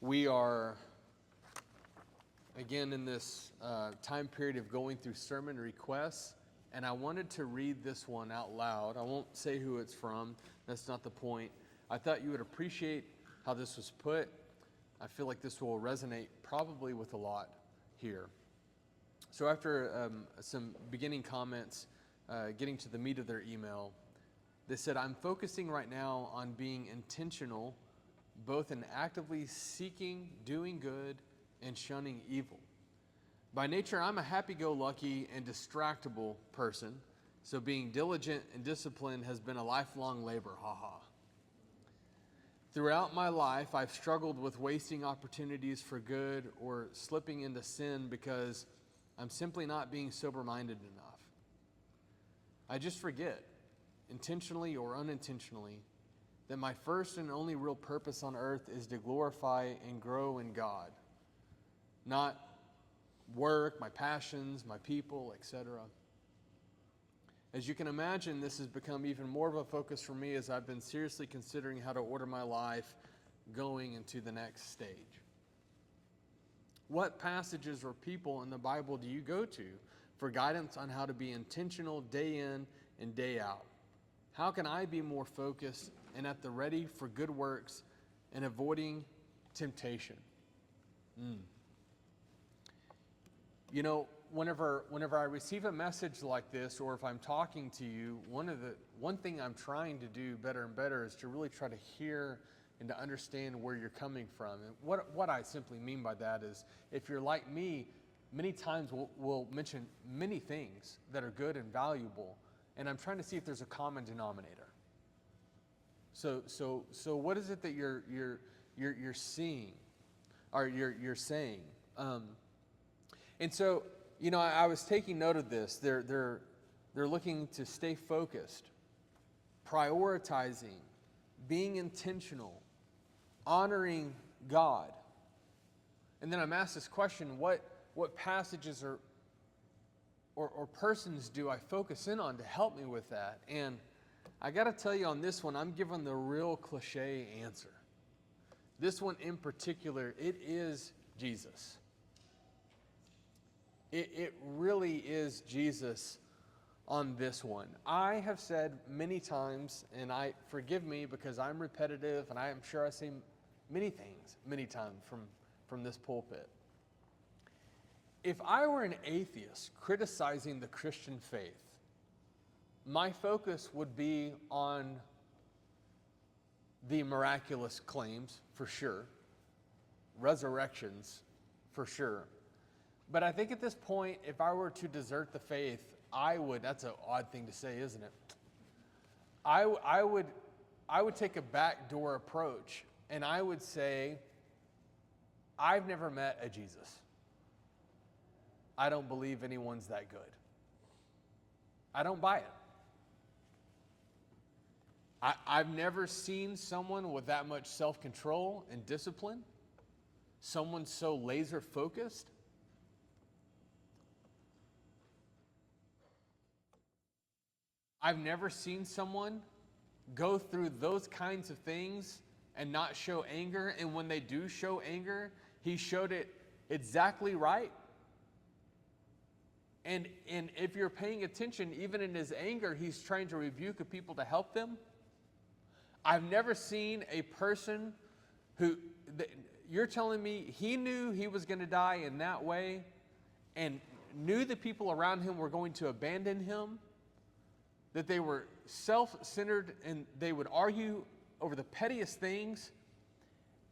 We are, again, in this time period of going through sermon requests, and I wanted to read this one out loud. I won't say who it's from. That's not the point. I thought you would appreciate how this was put. I feel like this will resonate probably with a lot here. So after some beginning comments, getting to the meat of their email, they said, I'm focusing right now on being intentional, both in actively seeking, doing good, and shunning evil. By nature, I'm a happy-go-lucky and distractible person, so being diligent and disciplined has been a lifelong labor, haha. Throughout my life, I've struggled with wasting opportunities for good or slipping into sin because I'm simply not being sober-minded enough. I just forget, intentionally or unintentionally, that my first and only real purpose on earth is to glorify and grow in God, not work, my passions, my people, etc. As you can imagine, this has become even more of a focus for me as I've been seriously considering how to order my life going into the next stage. What passages or people in the Bible do you go to for guidance on how to be intentional day in and day out? How can I be more focused and at the ready for good works and avoiding temptation? You know, whenever I receive a message like this, or if I'm talking to you, one thing I'm trying to do better and better is to really try to hear and to understand where you're coming from. And what I simply mean by that is, if you're like me, many times we'll mention many things that are good and valuable, and I'm trying to see if there's a common denominator. So what is it that you're seeing, or you're saying? And so, you know, I was taking note of this. They're looking to stay focused, prioritizing, being intentional, honoring God. And then I'm asked this question: what passages or persons do I focus in on to help me with that? And I got to tell you, on this one, I'm given the real cliche answer. This one in particular, it is Jesus. It really is Jesus on this one. I have said many times, and forgive me because I'm repetitive, and I am sure I say many things many times from this pulpit. If I were an atheist criticizing the Christian faith, my focus would be on the miraculous claims, for sure, resurrections, for sure. But I think at this point, if I were to desert the faith, that's an odd thing to say, isn't it? I would take a backdoor approach, and I would say, I've never met a Jesus. I don't believe anyone's that good. I don't buy it. I've never seen someone with that much self-control and discipline, someone so laser-focused. I've never seen someone go through those kinds of things and not show anger, and when they do show anger, he showed it exactly right. And if you're paying attention, even in his anger, he's trying to rebuke people to help them. I've never seen a person you're telling me he knew he was going to die in that way and knew the people around him were going to abandon him, that they were self-centered and they would argue over the pettiest things,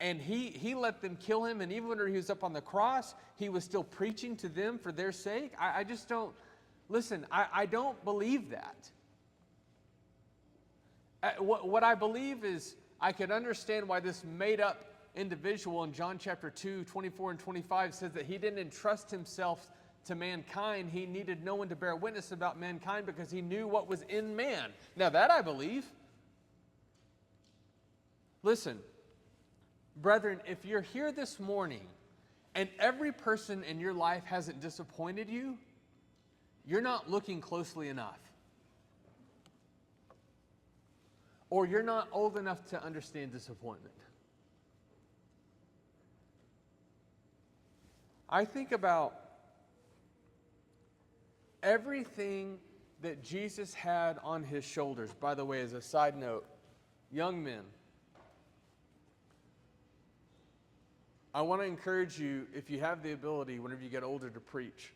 and he let them kill him, and even when he was up on the cross, he was still preaching to them for their sake. I just don't, listen, I don't believe that. What I believe is, I could understand why this made-up individual in John chapter 2, 24 and 25 says that he didn't entrust himself to mankind. He needed no one to bear witness about mankind because he knew what was in man. Now that I believe. Listen, brethren, if you're here this morning and every person in your life hasn't disappointed you, you're not looking closely enough. Or you're not old enough to understand disappointment. I think about everything that Jesus had on his shoulders. By the way, as a side note, young men, I want to encourage you, if you have the ability, whenever you get older, to preach.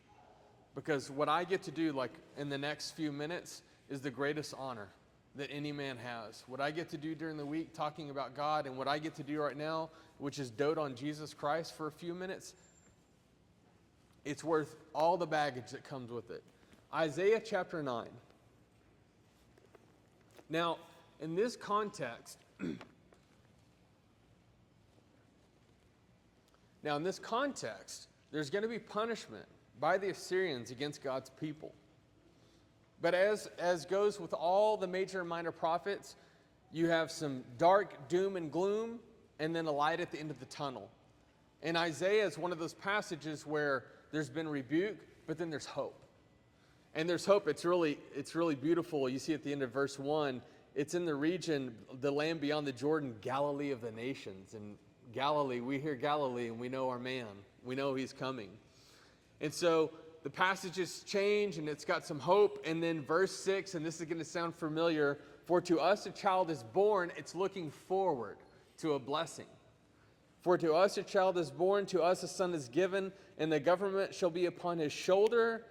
Because what I get to do, like in the next few minutes, is the greatest honor that any man has. What I get to do during the week, talking about God, and what I get to do right now, which is dote on Jesus Christ for a few minutes, it's worth all the baggage that comes with it. Isaiah chapter 9. Now, in this context, there's going to be punishment by the Assyrians against God's people. But as goes with all the major and minor prophets, you have some dark doom and gloom, and then a light at the end of the tunnel. And Isaiah is one of those passages where there's been rebuke, but then there's hope. And there's hope. It's really beautiful. You see at the end of verse 1, it's in the region, the land beyond the Jordan, Galilee of the nations. And Galilee, we hear Galilee and we know our man. We know he's coming. And so the passages change and it's got some hope. And then verse 6, and this is going to sound familiar, for to us a child is born, it's looking forward to a blessing. For to us a child is born, to us a son is given, and the government shall be upon his shoulder,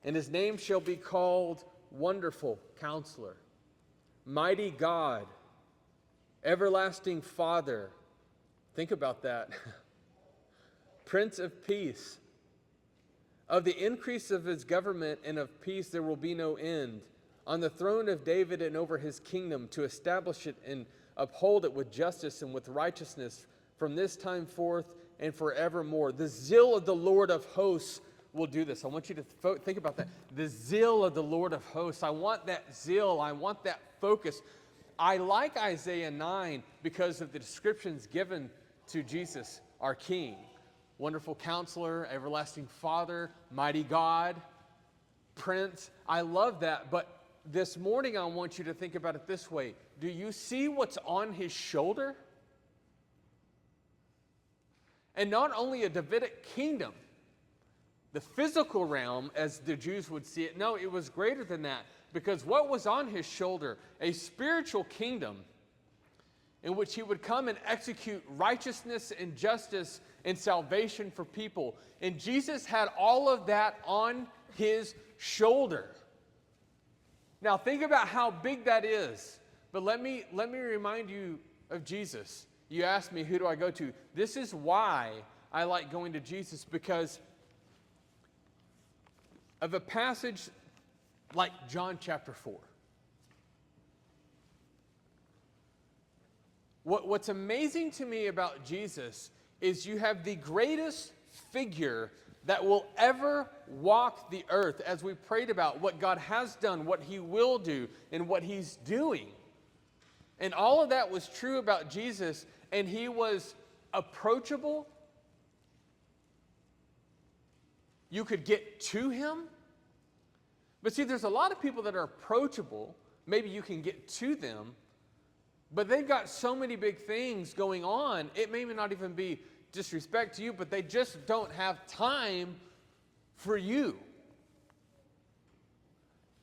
and his name shall be called Wonderful Counselor, Mighty God, Everlasting Father. Think about that. Prince of Peace. Of the increase of his government and of peace there will be no end. On the throne of David and over his kingdom, to establish it and uphold it with justice and with righteousness from this time forth and forevermore. The zeal of the Lord of hosts will do this. I want you to think about that. The zeal of the Lord of hosts. I want that zeal. I want that focus. I like Isaiah 9 because of the descriptions given to Jesus, our King. Wonderful Counselor, Everlasting Father, Mighty God, Prince. I love that. But this morning I want you to think about it this way. Do you see what's on his shoulder? And not only a Davidic kingdom, the physical realm, as the Jews would see it. No, it was greater than that. Because what was on his shoulder? A spiritual kingdom in which he would come and execute righteousness and justice and salvation for people. And Jesus had all of that on his shoulder. Now think about how big that is. But let me remind you of Jesus. You asked me, who do I go to? This is why I like going to Jesus, because of a passage like John chapter 4. What's amazing to me about Jesus is you have the greatest figure that will ever walk the earth, as we prayed about what God has done, what he will do, and what he's doing. And all of that was true about Jesus, and he was approachable. You could get to him. But see, there's a lot of people that are approachable. Maybe you can get to them. But they've got so many big things going on. It may not even be disrespect to you, but they just don't have time for you.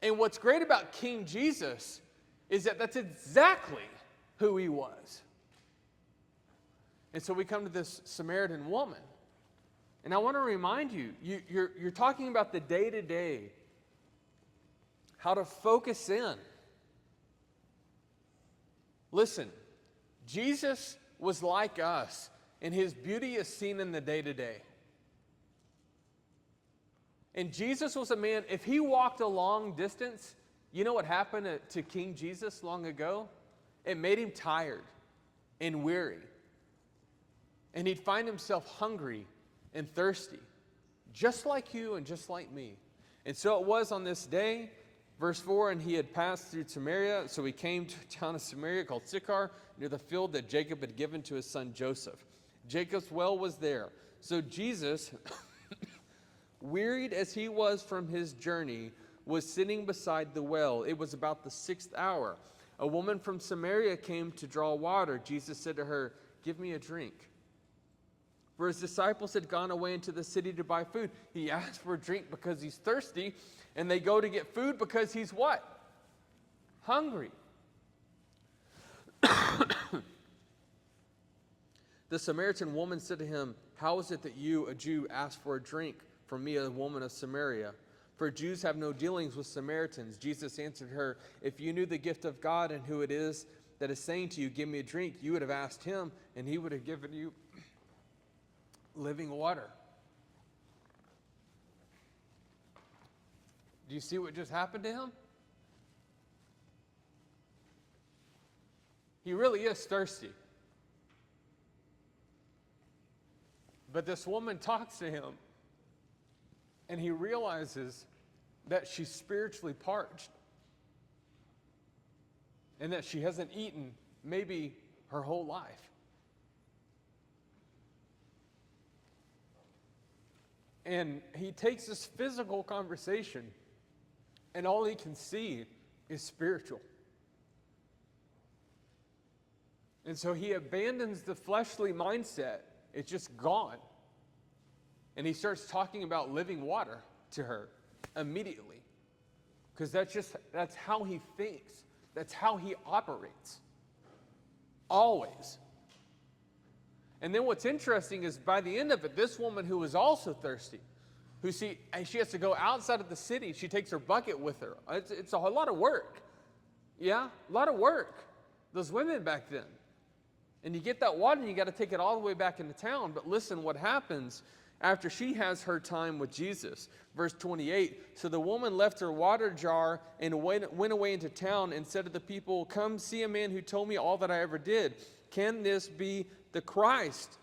And what's great about King Jesus is that that's exactly who he was. And so we come to this Samaritan woman. And I want to remind you, you're talking about the day-to-day, how to focus in. Listen, Jesus was like us, and his beauty is seen in the day-to-day. And Jesus was a man, if he walked a long distance, you know what happened to King Jesus long ago? It made him tired and weary. And he'd find himself hungry and thirsty, just like you and just like me. And so it was on this day. Verse 4, and he had passed through Samaria, so he came to a town of Samaria called Sychar, near the field that Jacob had given to his son Joseph. Jacob's well was there. So Jesus, wearied as he was from his journey, was sitting beside the well. It was about the 6th hour. A woman from Samaria came to draw water. Jesus said to her, "Give me a drink." For his disciples had gone away into the city to buy food. He asked for a drink because he's thirsty, and they go to get food because he's what? Hungry. The Samaritan woman said to him, "How is it that you, a Jew, ask for a drink from me, a woman of Samaria? For Jews have no dealings with Samaritans." Jesus answered her, "If you knew the gift of God and who it is that is saying to you, 'Give me a drink,' you would have asked him, and he would have given you living water." Do you see what just happened to him? He really is thirsty. But this woman talks to him, and he realizes that she's spiritually parched and that she hasn't eaten maybe her whole life. And he takes this physical conversation, and all he can see is spiritual. And so he abandons the fleshly mindset. It's just gone. And he starts talking about living water to her immediately. Because that's how he thinks. That's how he operates. Always. And then what's interesting is by the end of it, this woman who was also thirsty, she has to go outside of the city. She takes her bucket with her. It's a lot of work. Yeah, a lot of work. Those women back then. And you get that water and you got to take it all the way back into town. But listen what happens after she has her time with Jesus. Verse 28, so the woman left her water jar and went away into town and said to the people, "Come see a man who told me all that I ever did. Can this be the Christ?"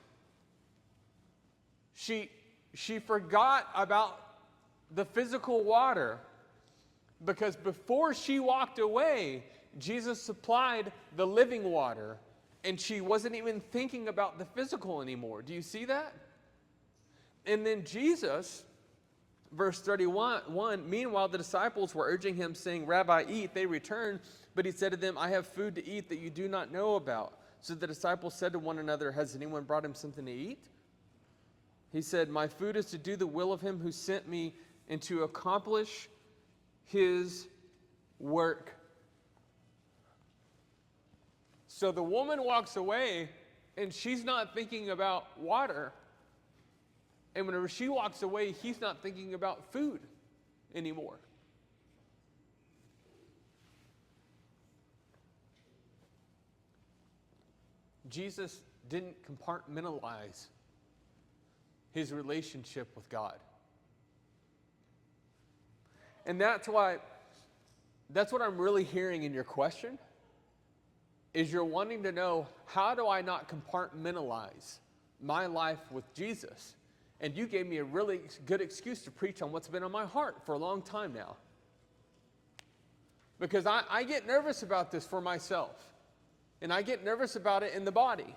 She forgot about the physical water because before she walked away, Jesus supplied the living water. And she wasn't even thinking about the physical anymore. Do you see that? And then Jesus, verse 31, meanwhile the disciples were urging him, saying, "Rabbi, eat." They returned, but he said to them, "I have food to eat that you do not know about." So the disciples said to one another, "Has anyone brought him something to eat?" He said, "My food is to do the will of him who sent me and to accomplish his work." So the woman walks away, and she's not thinking about water. And whenever she walks away, he's not thinking about food anymore. Jesus didn't compartmentalize his relationship with God. And that's what I'm really hearing in your question. Is you're wanting to know, how do I not compartmentalize my life with Jesus? And you gave me a really good excuse to preach on what's been on my heart for a long time now. Because I get nervous about this for myself. And I get nervous about it in the body.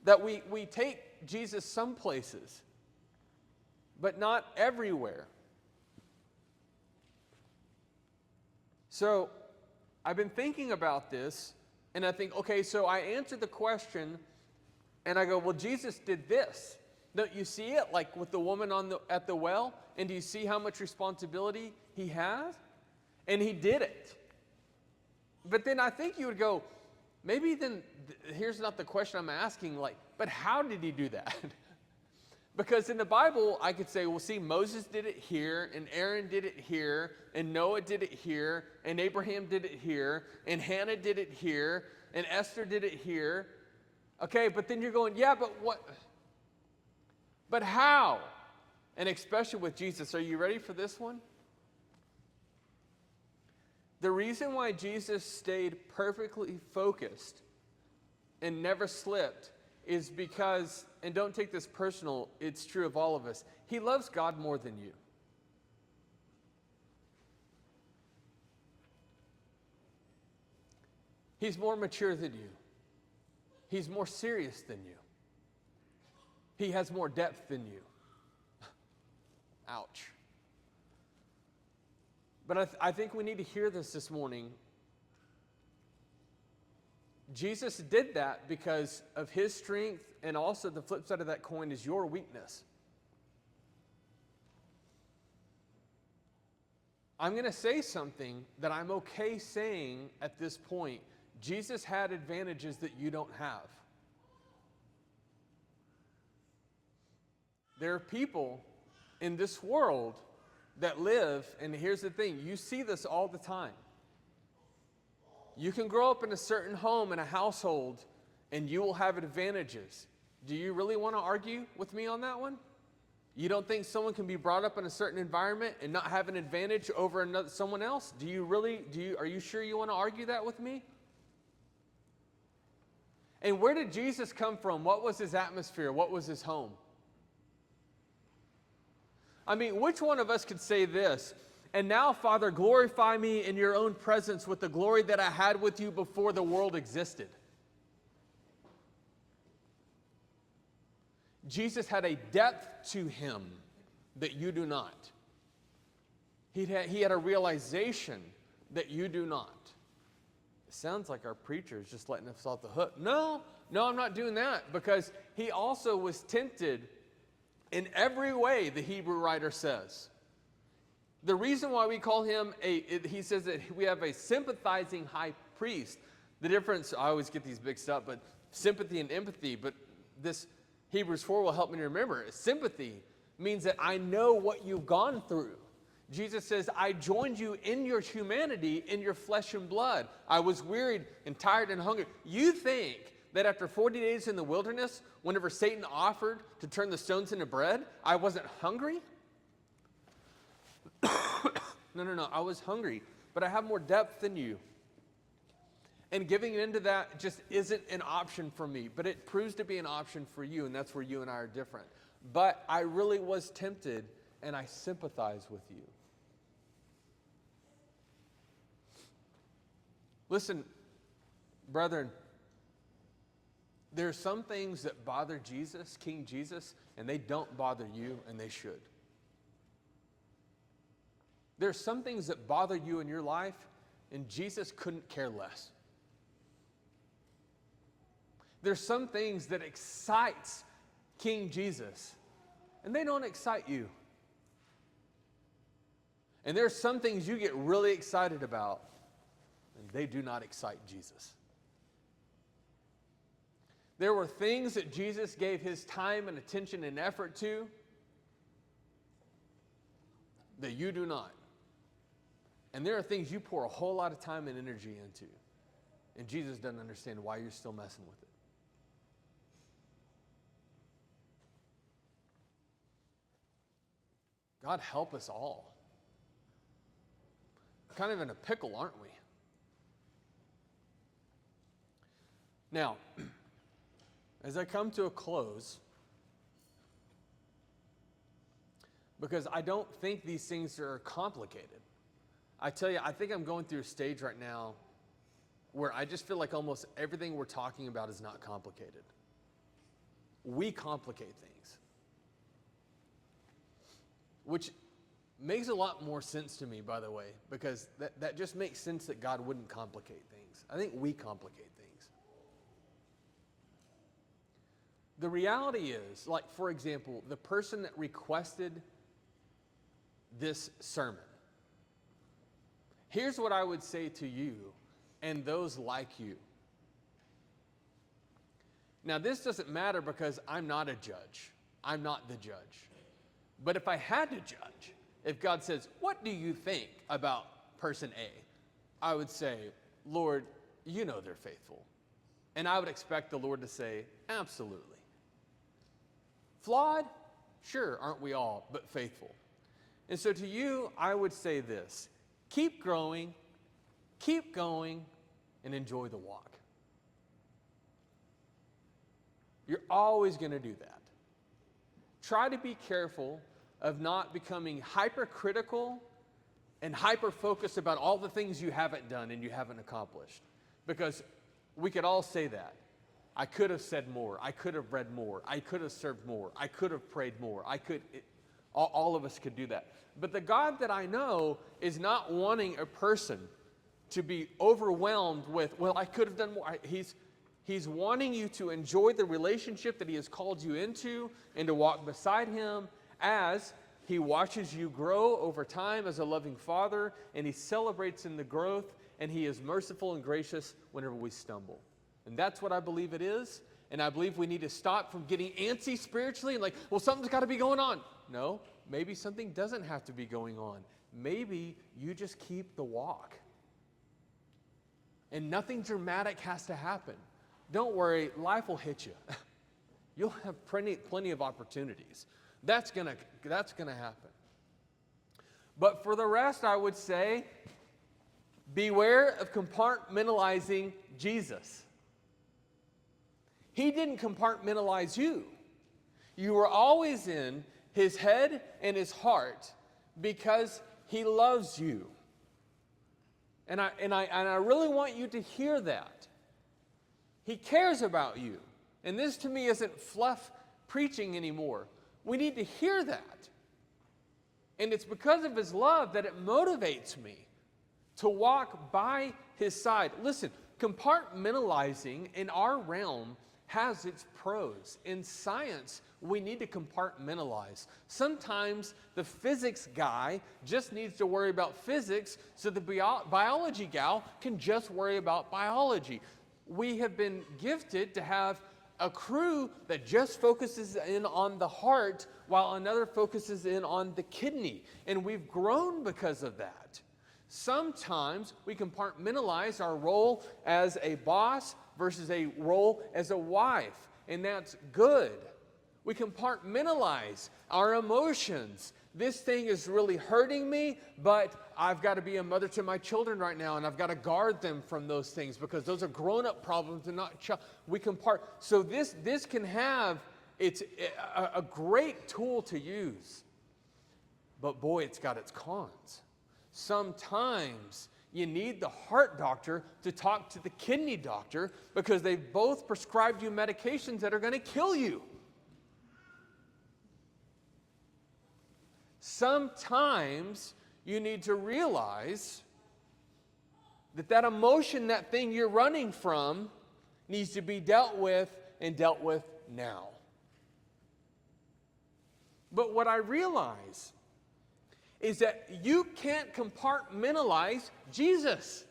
That we take Jesus some places, but not everywhere. So I've been thinking about this, and I think, okay, so I answered the question, and I go, well, Jesus did this. Don't you see it, like with the woman at the well? And do you see how much responsibility he has? And he did it. But then I think you would go, maybe then, here's not the question I'm asking, but how did he do that? Because in the Bible, I could say, well, see, Moses did it here, and Aaron did it here, and Noah did it here, and Abraham did it here, and Hannah did it here, and Esther did it here. Okay, but then you're going, yeah, but what? But how? And especially with Jesus, are you ready for this one? The reason why Jesus stayed perfectly focused and never slipped is because, and don't take this personal, it's true of all of us, he loves God more than you. He's more mature than you. He's more serious than you. He has more depth than you. Ouch. But I think we need to hear this morning. Jesus did that because of his strength, and also the flip side of that coin is your weakness. I'm going to say something that I'm okay saying at this point. Jesus had advantages that you don't have. There are people in this world that live, and here's the thing, you see this all the time. You can grow up in a certain home, in a household, and you will have advantages. Do you really want to argue with me on that one? You don't think someone can be brought up in a certain environment and not have an advantage over someone else? Are you sure you want to argue that with me? And where did Jesus come from? What was his atmosphere? What was his home? I mean, which one of us could say this? And now, Father, glorify me in your own presence with the glory that I had with you before the world existed. Jesus had a depth to him that you do not. He had a realization that you do not. It sounds like our preacher is just letting us off the hook. No, I'm not doing that, because he also was tempted in every way, the Hebrew writer says. The reason why we call him he says that we have a sympathizing high priest. The difference, I always get these mixed up, but sympathy and empathy, but this Hebrews 4 will help me remember. Sympathy means that I know what you've gone through. Jesus says, I joined you in your humanity, in your flesh and blood. I was wearied and tired and hungry. You think that after 40 days in the wilderness, whenever Satan offered to turn the stones into bread, I wasn't hungry? No. I was hungry, but I have more depth than you. And giving into that just isn't an option for me, but it proves to be an option for you, and that's where you and I are different. But I really was tempted, and I sympathize with you. Listen, brethren, there are some things that bother Jesus, King Jesus, and they don't bother you, and they should. There are some things that bother you in your life, and Jesus couldn't care less. There's some things that excites King Jesus, and they don't excite you. And there's some things you get really excited about, and they do not excite Jesus. There were things that Jesus gave his time and attention and effort to that you do not. And there are things you pour a whole lot of time and energy into, and Jesus doesn't understand why you're still messing with it. God help us all. We're kind of in a pickle, aren't we? Now, as I come to a close, because I don't think these things are complicated. I tell you, I think I'm going through a stage right now where I just feel like almost everything we're talking about is not complicated. We complicate things, which makes a lot more sense to me, by the way, because that just makes sense that God wouldn't complicate things. I think we complicate things. The reality is, like, for example, the person that requested this sermon, here's what I would say to you and those like you. Now, this doesn't matter because I'm not a judge. I'm not the judge. But if I had to judge, if God says, what do you think about person A? I would say, Lord, you know they're faithful. And I would expect the Lord to say, absolutely. Flawed? Sure, aren't we all, but faithful. And so to you, I would say this. Keep growing, keep going, and enjoy the walk. You're always going to do that. Try to be careful of not becoming hypercritical and hyper-focused about all the things you haven't done and you haven't accomplished. Because we could all say that. I could have said more. I could have read more. I could have served more. I could have prayed more. All of us could do that. But the God that I know is not wanting a person to be overwhelmed with, well, I could have done more. He's wanting you to enjoy the relationship that he has called you into and to walk beside him as he watches you grow over time as a loving father, and he celebrates in the growth, and he is merciful and gracious whenever we stumble. And that's what I believe it is. And I believe we need to stop from getting antsy spiritually and like, well, something's got to be going on. No, maybe something doesn't have to be going on. Maybe you just keep the walk. And nothing dramatic has to happen. Don't worry, life will hit you. You'll have plenty of opportunities. That's gonna happen. But for the rest, I would say, beware of compartmentalizing Jesus. He didn't compartmentalize you. You were always in his head and his heart because he loves you. And I really want you to hear that. He cares about you. And this to me isn't fluff preaching anymore. We need to hear that. And it's because of his love that it motivates me to walk by his side. Listen, compartmentalizing in our realm has its pros. In science, we need to compartmentalize. Sometimes the physics guy just needs to worry about physics so the biology gal can just worry about biology. We have been gifted to have a crew that just focuses in on the heart while another focuses in on the kidney. And we've grown because of that. Sometimes we compartmentalize our role as a boss versus a role as a wife, and that's good. We compartmentalize our emotions. This thing is really hurting me, but I've got to be a mother to my children right now, and I've got to guard them from those things because those are grown-up problems and not we So this can have, it's a great tool to use, but boy, it's got its cons. Sometimes you need the heart doctor to talk to the kidney doctor because they've both prescribed you medications that are going to kill you. Sometimes you need to realize that emotion, that thing you're running from, needs to be dealt with and dealt with now. But what I realize is that you can't compartmentalize Jesus.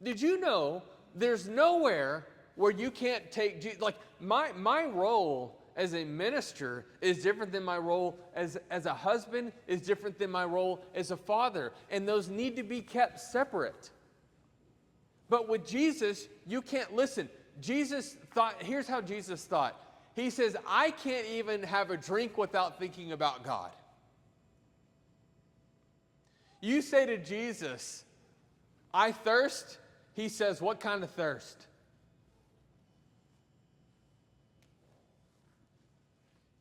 Did you know there's nowhere where you can't take Jesus? Like my role as a minister is different than my role as a husband, is different than my role as a father. And those need to be kept separate. But with Jesus, you can't listen. Jesus thought, here's how Jesus thought. He says, I can't even have a drink without thinking about God. You say to Jesus, I thirst. He says, what kind of thirst?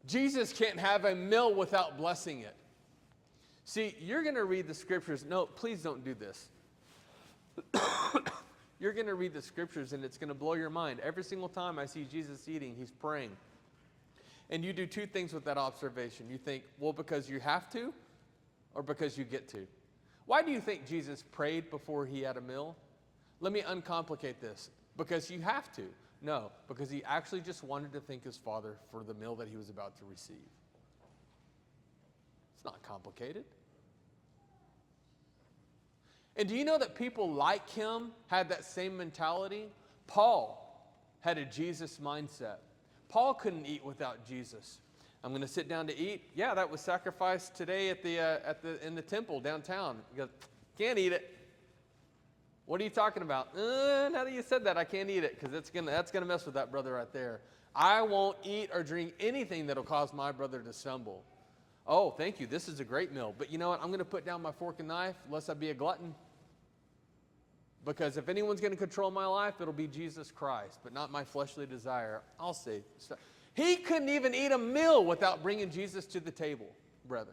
Jesus can't have a meal without blessing it. See, you're going to read the scriptures. No, please don't do this. You're going to read the scriptures and it's going to blow your mind. Every single time I see Jesus eating, he's praying. And you do two things with that observation. You think, well, because you have to or because you get to. Why do you think Jesus prayed before he had a meal? Let me uncomplicate this. Because you have to. No, because he actually just wanted to thank his Father for the meal that he was about to receive. It's not complicated. And do you know that people like him had that same mentality? Paul had a Jesus mindset. Paul couldn't eat without Jesus. I'm going to sit down to eat. Yeah, that was sacrificed today in the temple downtown. He goes, can't eat it. What are you talking about? Now that you said that, I can't eat it because that's gonna mess with that brother right there. I won't eat or drink anything that'll cause my brother to stumble. Oh, thank you. This is a great meal. But you know what? I'm going to put down my fork and knife lest I be a glutton. Because if anyone's going to control my life, it'll be Jesus Christ, but not my fleshly desire. I'll say, he couldn't even eat a meal without bringing Jesus to the table, brother.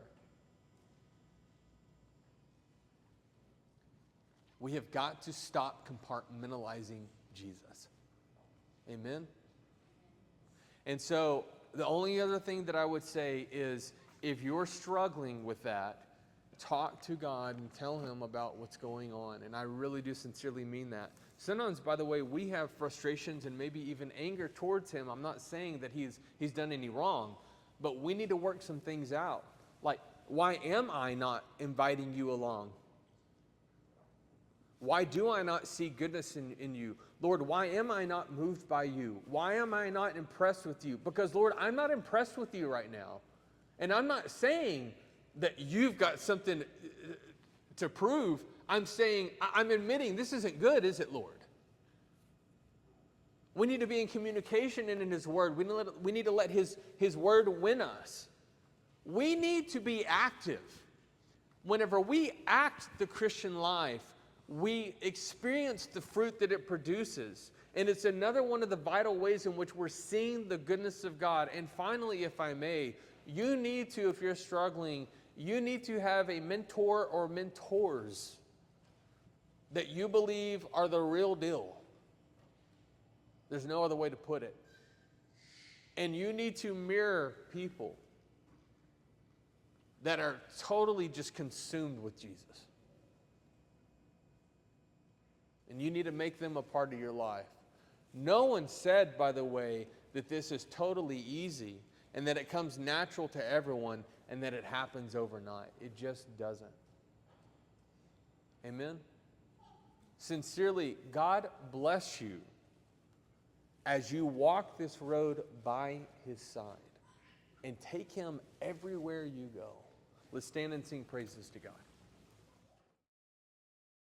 We have got to stop compartmentalizing Jesus. Amen? And so the only other thing that I would say is if you're struggling with that, talk to God and tell him about what's going on. And I really do sincerely mean that. Sometimes, by the way, we have frustrations and maybe even anger towards him. I'm not saying that he's done any wrong, but we need to work some things out. Like, why am I not inviting you along? Why do I not see goodness in you? Lord, why am I not moved by you? Why am I not impressed with you? Because, Lord, I'm not impressed with you right now. And I'm not saying that you've got something to prove. I'm saying, I'm admitting this isn't good, is it, Lord? We need to be in communication and in his word. We need to let his word win us. We need to be active. Whenever we act the Christian life, we experience the fruit that it produces. And it's another one of the vital ways in which we're seeing the goodness of God. And finally, if I may, you need to, if you're struggling, you need to have a mentor or mentors that you believe are the real deal. There's no other way to put it. And you need to mirror people that are totally just consumed with Jesus. And you need to make them a part of your life. No one said, by the way, that this is totally easy and that it comes natural to everyone and that it happens overnight. It just doesn't. Amen? Sincerely, God bless you as you walk this road by his side and take him everywhere you go. Let's stand and sing praises to God.